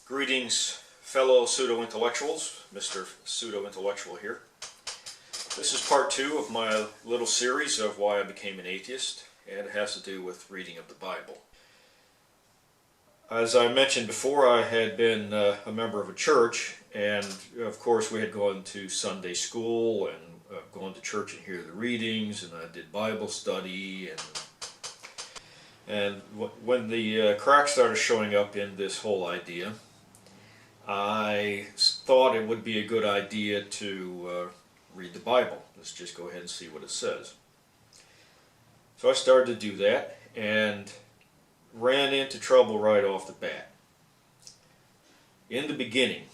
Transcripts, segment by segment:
Greetings, fellow pseudo-intellectuals. Mr. Pseudo-intellectual here. This is part 2 of my little series of why I became an atheist, and it has to do with reading of the Bible. As I mentioned before, I had been a member of a church, and of course we had gone to Sunday school and gone to church and hear the readings, and I did Bible study, and when the cracks started showing up in this whole idea, I thought it would be a good idea to read the Bible. Let's just go ahead and see what it says. So I started to do that and ran into trouble right off the bat. In the beginning,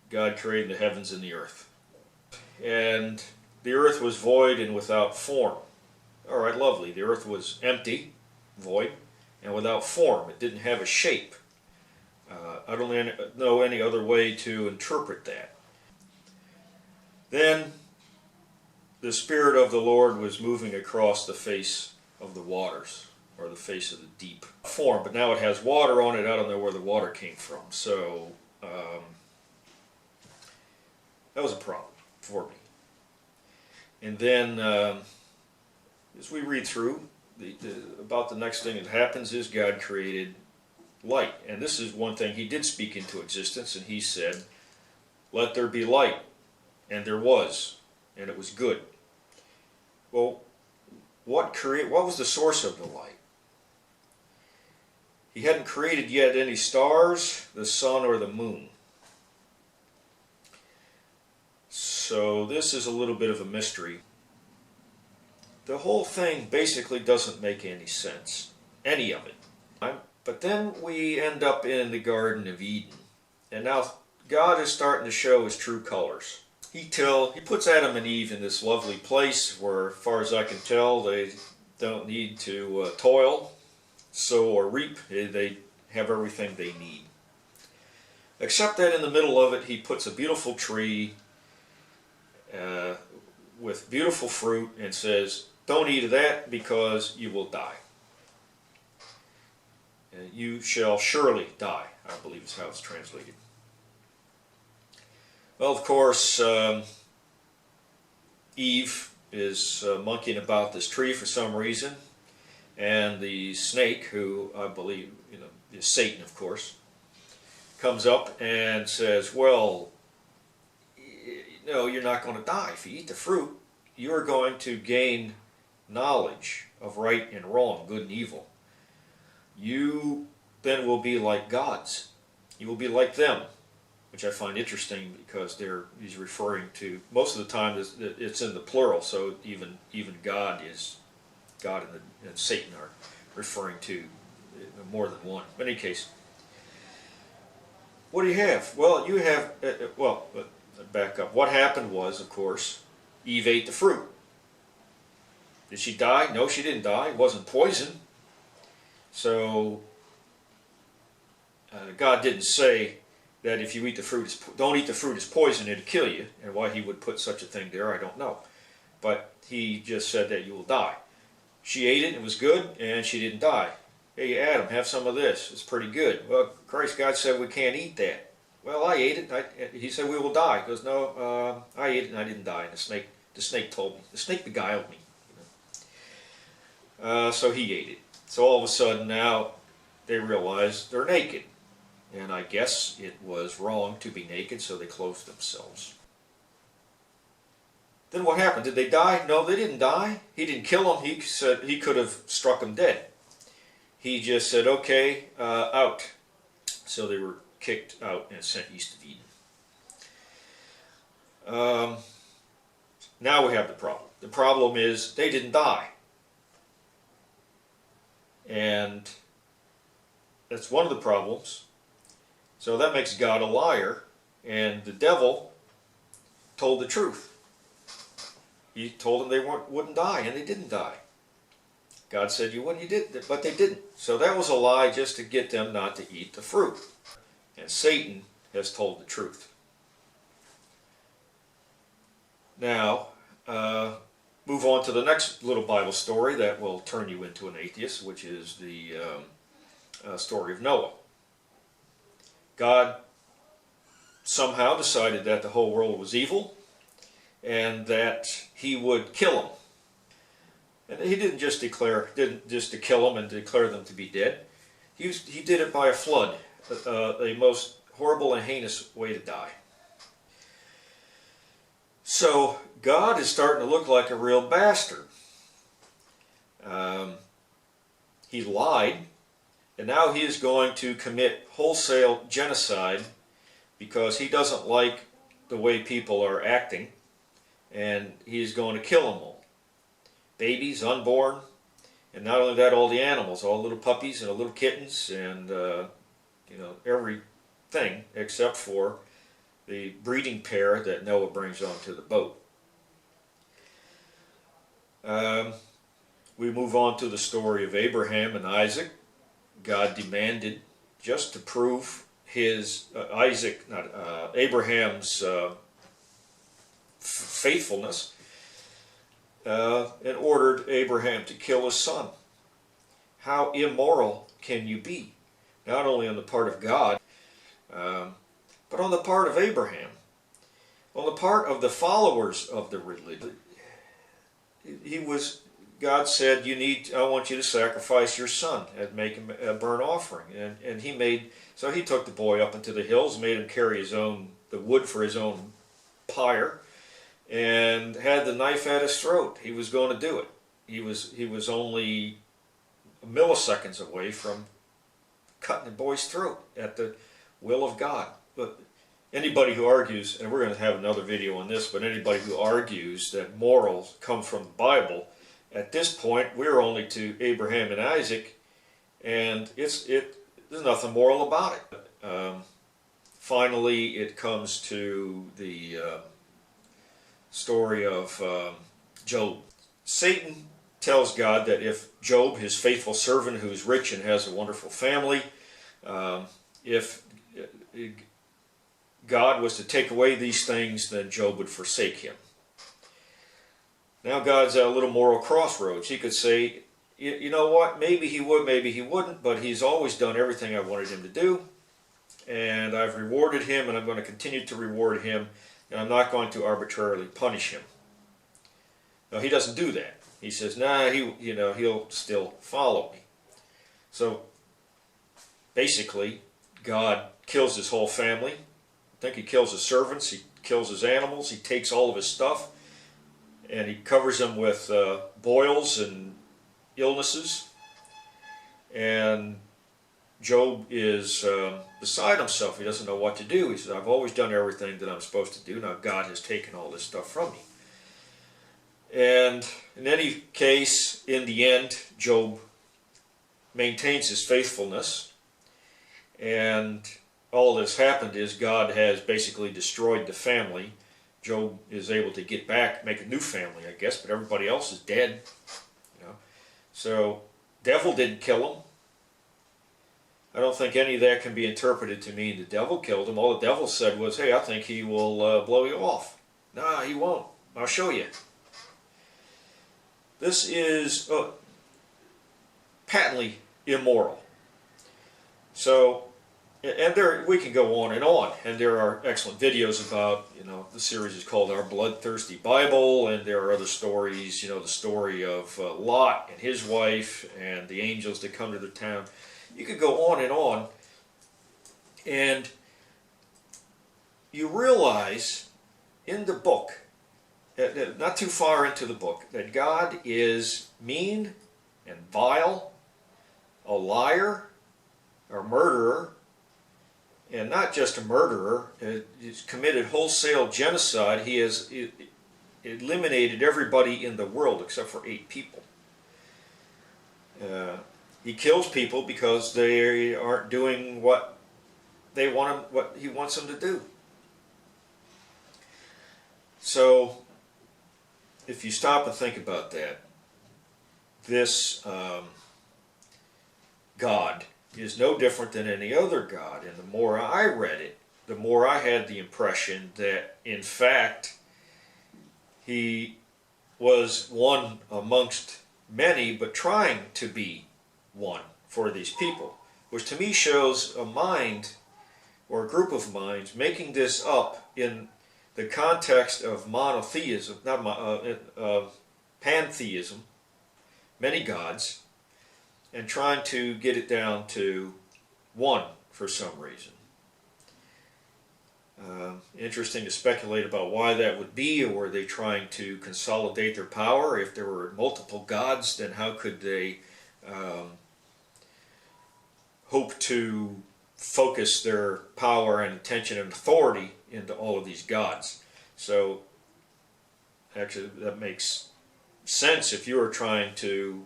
God created the heavens and the earth. And the earth was void and without form. Alright, lovely. The earth was empty, void, and without form. It didn't have a shape. I don't know any other way to interpret that. Then the Spirit of the Lord was moving across the face of the waters, or the face of the deep form, but now it has water on it. I don't know where the water came from, so that was a problem for me. And then as we read through, about the next thing that happens is God created light. And this is one thing He did speak into existence, and He said, "Let there be light." And there was, and it was good. Well, what was the source of the light? He hadn't created yet any stars, the sun, or the moon. So this is a little bit of a mystery. The whole thing basically doesn't make any sense, any of it. But then we end up in the Garden of Eden, and now God is starting to show His true colors. He puts Adam and Eve in this lovely place where, as far as I can tell, they don't need to toil, sow, or reap. They have everything they need. Except that in the middle of it, He puts a beautiful tree with beautiful fruit and says, "Don't eat of that because you will die. You shall surely die," I believe is how it's translated. Well, of course, Eve is monkeying about this tree for some reason, and the snake, who I believe is Satan, of course, comes up and says, "Well, no, you're not going to die. If you eat the fruit, you're going to gain knowledge of right and wrong, good and evil. You then will be like gods. You will be like them," which I find interesting because he's referring to, most of the time it's in the plural, so even God and Satan are referring to more than one. But in any case, what do you have? Well, you have, back up. What happened was, of course, Eve ate the fruit. Did she die? No, she didn't die. It wasn't poison. So God didn't say that if you eat the fruit, don't eat the fruit, it's poison, it'll kill you. And why He would put such a thing there, I don't know. But He just said that you will die. She ate it, it was good, and she didn't die. "Hey, Adam, have some of this. It's pretty good." "Well, Christ, God said we can't eat that." "Well, I ate it. He said we will die." He goes, "No, I ate it and I didn't die." And the snake told me. The snake beguiled me. So he ate it. So all of a sudden now they realize they're naked. And I guess it was wrong to be naked, so they clothed themselves. Then what happened? Did they die? No, they didn't die. He didn't kill them. He said He could have struck them dead. He just said, "Okay, out." So they were kicked out and sent east of Eden. Now we have the problem. The problem is they didn't die. And that's one of the problems. So that makes God a liar, and the devil told the truth. He told them they wouldn't die, and they didn't die. God said you wouldn't, you did, but they didn't. So that was a lie just to get them not to eat the fruit. And Satan has told the truth. Now, move on to the next little Bible story that will turn you into an atheist, which is the story of Noah. God somehow decided that the whole world was evil and that he would kill them. And he didn't just to kill them and declare them to be dead. He did it by a flood, the most horrible and heinous way to die. So God is starting to look like a real bastard. He lied, and now he is going to commit wholesale genocide because he doesn't like the way people are acting, and he is going to kill them all. Babies, unborn, and not only that, all the animals, all the little puppies and the little kittens, and everything except for the breeding pair that Noah brings onto the boat. We move on to the story of Abraham and Isaac. God demanded, just to prove his Abraham's faithfulness, and ordered Abraham to kill his son. How immoral can you be? Not only on the part of God, but on the part of Abraham, on the part of the followers of the religion. God said, I want you to sacrifice your son and make him a burnt offering. And so he took the boy up into the hills, made him carry the wood for his own pyre, and had the knife at his throat. He was going to do it. He was only milliseconds away from cutting the boy's throat at the will of God. But anybody who argues, and we're going to have another video on this, but anybody who argues that morals come from the Bible, at this point we're only to Abraham and Isaac, and there's nothing moral about it. Finally, it comes to the story of Job. Satan tells God that if Job, his faithful servant who's rich and has a wonderful family, if God was to take away these things, then Job would forsake him. Now God's at a little moral crossroads. He could say, you know what, maybe he would, maybe he wouldn't, but he's always done everything I wanted him to do, and I've rewarded him, and I'm going to continue to reward him, and I'm not going to arbitrarily punish him. No, he doesn't do that. He says, nah, he'll still follow me. So basically, God kills his whole family. I think he kills his servants, he kills his animals, he takes all of his stuff, and he covers them with boils and illnesses. And Job is beside himself. He doesn't know what to do. He says, I've always done everything that I'm supposed to do. Now God has taken all this stuff from me. And in any case, in the end, Job maintains his faithfulness. And all that's happened is God has basically destroyed the family. Job is able to get back, make a new family, I guess, but everybody else is dead. So, devil didn't kill him. I don't think any of that can be interpreted to mean the devil killed him. All the devil said was, hey, I think he will blow you off. Nah, he won't. I'll show you. This is patently immoral. So, and we can go on, and there are excellent videos about, the series is called Our Bloodthirsty Bible, and there are other stories, the story of Lot and his wife, and the angels that come to the town. You could go on, and you realize in the book, not too far into the book, that God is mean and vile, a liar, a murderer, and not just a murderer. He's committed wholesale genocide. He has eliminated everybody in the world except for 8 people. He kills people because they aren't doing what he wants them to do. So, if you stop and think about that, this God is no different than any other God. And the more I read it, the more I had the impression that, in fact, he was one amongst many, but trying to be one for these people, which to me shows a mind or a group of minds making this up in the context of monotheism, pantheism, many gods, and trying to get it down to one for some reason. Interesting to speculate about why that would be, or were they trying to consolidate their power? If there were multiple gods, then how could they hope to focus their power and attention and authority into all of these gods? So actually that makes sense. If you were trying to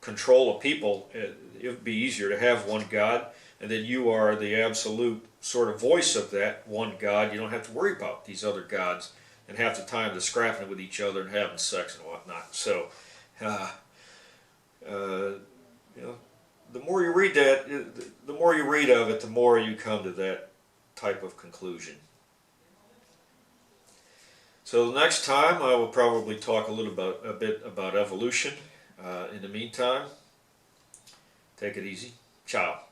control a people, it would be easier to have one God, and then you are the absolute sort of voice of that one God. You don't have to worry about these other gods, and half the time they're scrapping with each other and having sex and whatnot. So you know, the more you read that, the more you read of it, the more you come to that type of conclusion. So the next time I will probably talk a bit about evolution. In the meantime, take it easy. Ciao.